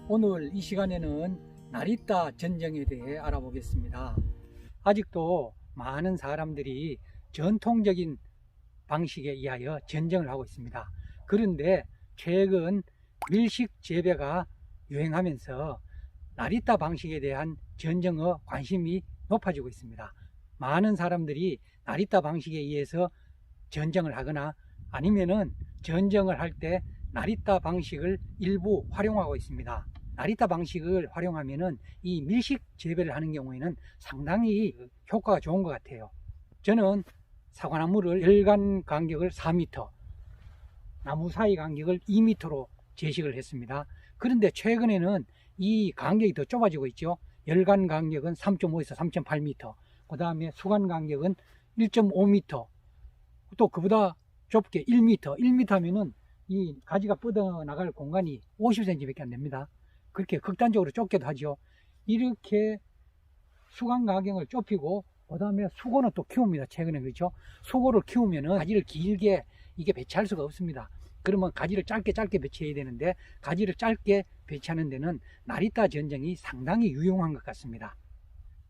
오늘 이 시간에는 나리따 전정에 대해 알아보겠습니다. 아직도 많은 사람들이 전통적인 방식에 의하여 전정을 하고 있습니다. 그런데 최근 밀식 재배가 유행하면서 나리따 방식에 대한 전정의 관심이 높아지고 있습니다. 많은 사람들이 나리따 방식에 의해서 전정을 하거나 아니면은 전정을 할 때 나리따 방식을 일부 활용하고 있습니다. 나리따 방식을 활용하면은 이 밀식 재배를 하는 경우에는 상당히 효과가 좋은 것 같아요. 저는 사과나무를 열간 간격을 4m, 나무 사이 간격을 2m로 제식을 했습니다. 그런데 최근에는 이 간격이 더 좁아지고 있죠. 열간 간격은 3.5에서 3.8m, 그 다음에 수간 간격은 1.5m, 또 그보다 좁게 1m, 1m 하면은 이 가지가 뻗어나갈 공간이 50cm 밖에 안 됩니다. 그렇게 극단적으로 좁게도 하죠. 이렇게 수간 간격을 좁히고, 그 다음에 수고는 또 키웁니다. 최근에 그렇죠. 수고를 키우면은 가지를 길게 이게 배치할 수가 없습니다. 그러면 가지를 짧게 배치해야 되는데, 가지를 짧게 배치하는 데는 나리따 전정이 상당히 유용한 것 같습니다.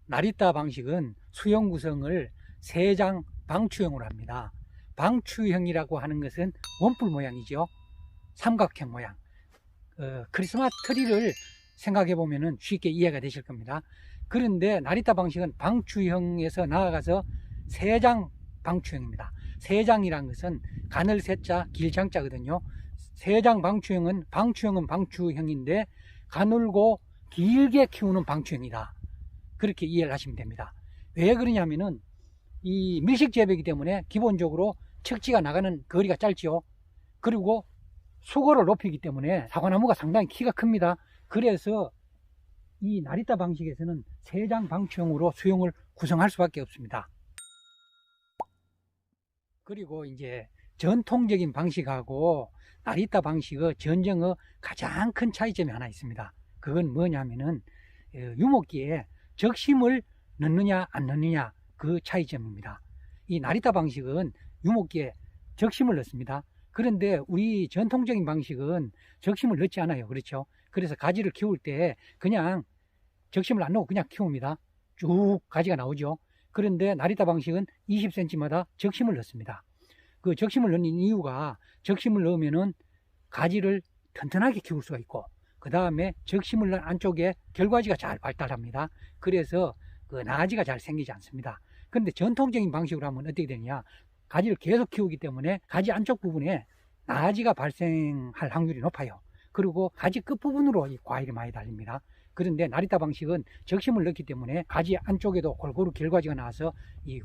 나리따 방식은 수형 구성을 3장 방추형으로 합니다. 방추형이라고 하는 것은 원뿔 모양이죠. 삼각형 모양. 크리스마스 트리를 생각해 보면 쉽게 이해가 되실 겁니다. 그런데 나리따 방식은 방추형에서 나아가서 3장 방추형입니다. 3장이란 것은 가늘 세자 길장자거든요. 3장 방추형은 방추형인데 가늘고 길게 키우는 방추형이다. 그렇게 이해를 하시면 됩니다. 왜 그러냐면은 이 밀식 재배이기 때문에 기본적으로 척지가 나가는 거리가 짧죠. 그리고 수고를 높이기 때문에 사과나무가 상당히 키가 큽니다. 그래서 이 나리따 방식에서는 3장 방추형으로 수형을 구성할 수밖에 없습니다. 그리고 이제 전통적인 방식하고 나리따 방식의 전정의 가장 큰 차이점이 하나 있습니다. 그건 뭐냐면은 유목기에 적심을 넣느냐 안 넣느냐 그 차이점입니다. 이 나리따 방식은 유목기에 적심을 넣습니다. 그런데 우리 전통적인 방식은 적심을 넣지 않아요. 그렇죠? 그래서 가지를 키울 때 그냥 적심을 안 넣고 그냥 키웁니다. 쭉 가지가 나오죠. 그런데 나리따 방식은 20cm마다 적심을 넣습니다. 그 적심을 넣는 이유가 적심을 넣으면은 가지를 튼튼하게 키울 수가 있고, 그 다음에 적심을 넣은 안쪽에 결과지가 잘 발달합니다. 그래서 그 나가지가 잘 생기지 않습니다. 그런데 전통적인 방식으로 하면 어떻게 되느냐, 가지를 계속 키우기 때문에 가지 안쪽 부분에 나가지가 발생할 확률이 높아요. 그리고 가지 끝부분으로 이 과일이 많이 달립니다. 그런데 나리따 방식은 적심을 넣기 때문에 가지 안쪽에도 골고루 결과지가 나와서 이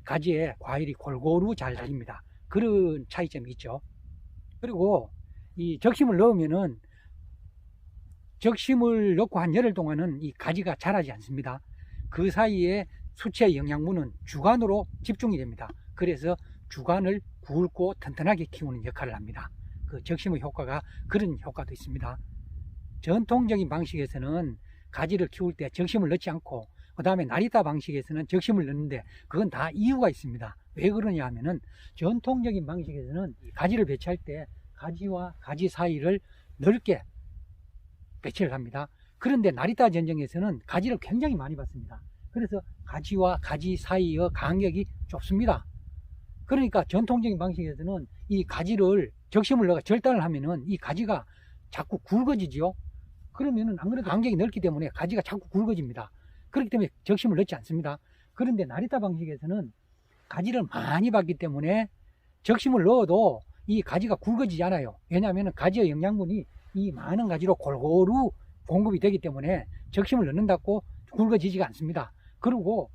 가지에 과일이 골고루 잘 달립니다. 그런 차이점이 있죠. 그리고 이 적심을 넣으면은 적심을 넣고 한 열흘 동안은 이 가지가 자라지 않습니다. 그 사이에 수채 영양분은 주간으로 집중이 됩니다. 그래서 주간을 굵고 튼튼하게 키우는 역할을 합니다. 그 적심의 효과가 그런 효과도 있습니다. 전통적인 방식에서는 가지를 키울 때 적심을 넣지 않고, 그 다음에 나리따 방식에서는 적심을 넣는데 그건 다 이유가 있습니다. 왜 그러냐 하면은 전통적인 방식에서는 가지를 배치할 때 가지와 가지 사이를 넓게 배치를 합니다. 그런데 나리따 전정에서는 가지를 굉장히 많이 받습니다. 그래서 가지와 가지 사이의 간격이 좁습니다. 그러니까 전통적인 방식에서는 이 가지를 적심을 넣어 절단을 하면은 이 가지가 자꾸 굵어지죠. 그러면은 안 그래도 간격이 넓기 때문에 가지가 자꾸 굵어집니다. 그렇기 때문에 적심을 넣지 않습니다. 그런데 나리따 방식에서는 가지를 많이 받기 때문에 적심을 넣어도 이 가지가 굵어지지 않아요. 왜냐하면 가지의 영양분이 이 많은 가지로 골고루 공급이 되기 때문에 적심을 넣는다고 굵어지지가 않습니다. 그리고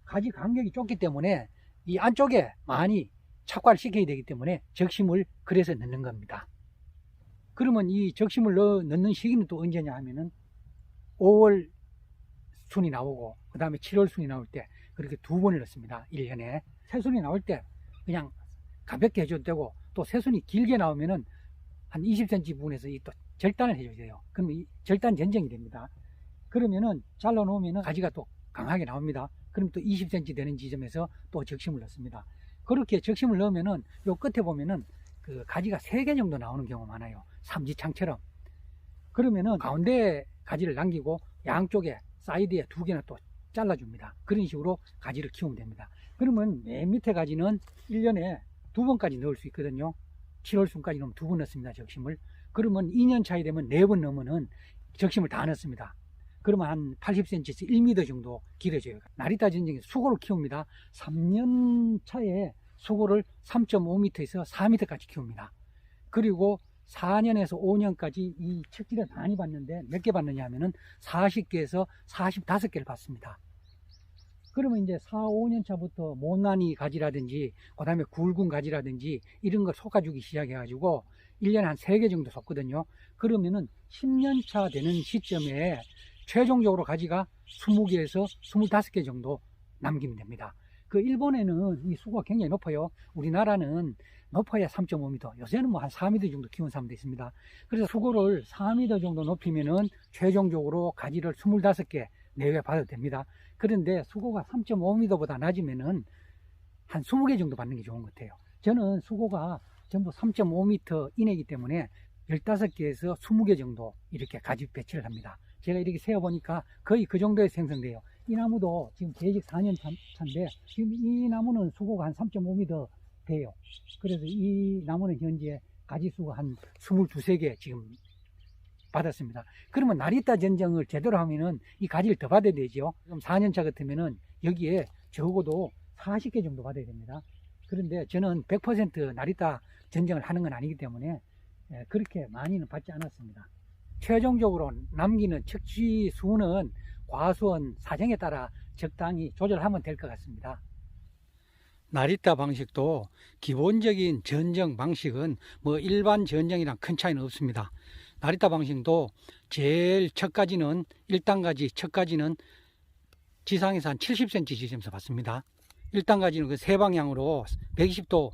가지 간격이 좁기 때문에 이 안쪽에 많이 착화를 시켜야 되기 때문에 적심을 그래서 넣는 겁니다. 그러면 이 적심을 넣는 시기는 또 언제냐 하면은 5월 순이 나오고, 그 다음에 7월 순이 나올 때 그렇게 2번을 넣습니다. 1년에. 새순이 나올 때 그냥 가볍게 해줘도 되고, 또 새순이 길게 나오면은 한 20cm 부분에서 또 절단을 해줘야 돼요. 그러면 이 절단 전정이 됩니다. 그러면은 잘라 놓으면은 가지가 또 강하게 나옵니다. 그럼 또 20cm 되는 지점에서 또 적심을 넣습니다. 그렇게 적심을 넣으면은 요 끝에 보면은 그 가지가 3개 정도 나오는 경우가 많아요. 삼지창처럼. 그러면은 가운데 가지를 남기고 양쪽에 사이드에 2개나 또 잘라줍니다. 그런 식으로 가지를 키우면 됩니다. 그러면 맨 밑에 가지는 1년에 2번까지 넣을 수 있거든요. 7월순까지 넣으면 2번 넣습니다. 적심을. 그러면 2년 차이 되면 4번 넣으면은 적심을 다 넣습니다. 그러면 한 80cm에서 1m 정도 길어져요. 나리타 전쟁에 수고를 키웁니다. 3년 차에 수고를 3.5m에서 4m까지 키웁니다. 그리고 4년에서 5년까지 이 척지를 많이 받는데 몇 개 받느냐 하면은 40개에서 45개를 받습니다. 그러면 이제 4, 5년 차부터 못난이 가지라든지 그 다음에 굵은 가지라든지 이런 걸 솎아주기 시작해가지고 1년에 한 3개 정도 솎거든요. 그러면은 10년 차 되는 시점에 최종적으로 가지가 20개에서 25개 정도 남기면 됩니다. 그 일본에는 이 수고가 굉장히 높아요. 우리나라는 높아야 3.5m, 요새는 뭐 한 4m 정도 키우는 사람도 있습니다. 그래서 수고를 4m 정도 높이면은 최종적으로 가지를 25개 내외 받아도 됩니다. 그런데 수고가 3.5m보다 낮으면은 한 20개 정도 받는 게 좋은 것 같아요. 저는 수고가 전부 3.5m 이내이기 때문에 15개에서 20개 정도 이렇게 가지 배치를 합니다. 제가 이렇게 세어보니까 거의 그 정도에 생성돼요. 이 나무도 지금 계직 4년 차인데 지금 이 나무는 수고가 한 3.5m 돼요. 그래서 이 나무는 현재 가지수가 한 22개 지금 받았습니다. 그러면 나리타 전쟁을 제대로 하면은 이 가지를 더 받아야 되죠. 그럼 4년 차 같으면은 여기에 적어도 40개 정도 받아야 됩니다. 그런데 저는 100% 나리타 전쟁을 하는 건 아니기 때문에 그렇게 많이는 받지 않았습니다. 최종적으로 남기는 척지 수는 과수원 사정에 따라 적당히 조절하면 될 것 같습니다. 나리타 방식도 기본적인 전정 방식은 뭐 일반 전정이랑 큰 차이는 없습니다. 나리타 방식도 제일 첫 가지는 1단가지 첫 가지는 지상에서 한 70cm 지점에서 받습니다. 1단가지는 그 세 방향으로 120도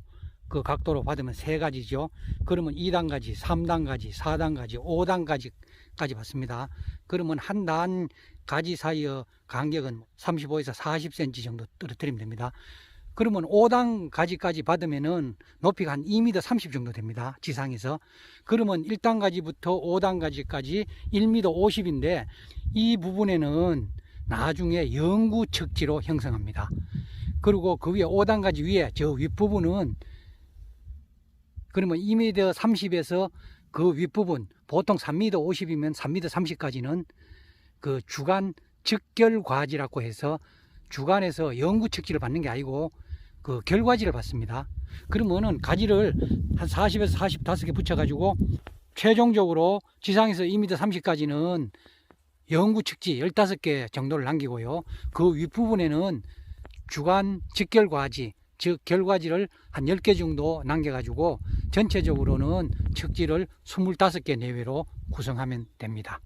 그 각도로 받으면 3가지죠. 그러면 2단가지, 3단가지, 4단가지, 5단가지까지 받습니다. 그러면 한 단 가지 사이의 간격은 35에서 40cm 정도 떨어뜨리면 됩니다. 그러면 5단가지까지 받으면은 높이가 한 2m 30 정도 됩니다. 지상에서. 그러면 1단가지부터 5단가지까지 1m 50인데 이 부분에는 나중에 영구 척지로 형성합니다. 그리고 그 위에 5단가지 위에 저 윗부분은 그러면 2m 30에서 그 윗부분 보통 3m 50이면 3m 30까지는 그 주간 적결과지라고 해서 주간에서 영구 척지를 받는 게 아니고 그 결과지를 받습니다. 그러면은 가지를 한 40에서 45개 붙여가지고 최종적으로 지상에서 2m 30까지는 영구 척지 15개 정도를 남기고요. 그 윗부분에는 주간 적결과지 즉 결과지를 한 10개 정도 남겨가지고 전체적으로는 척지를 25개 내외로 구성하면 됩니다.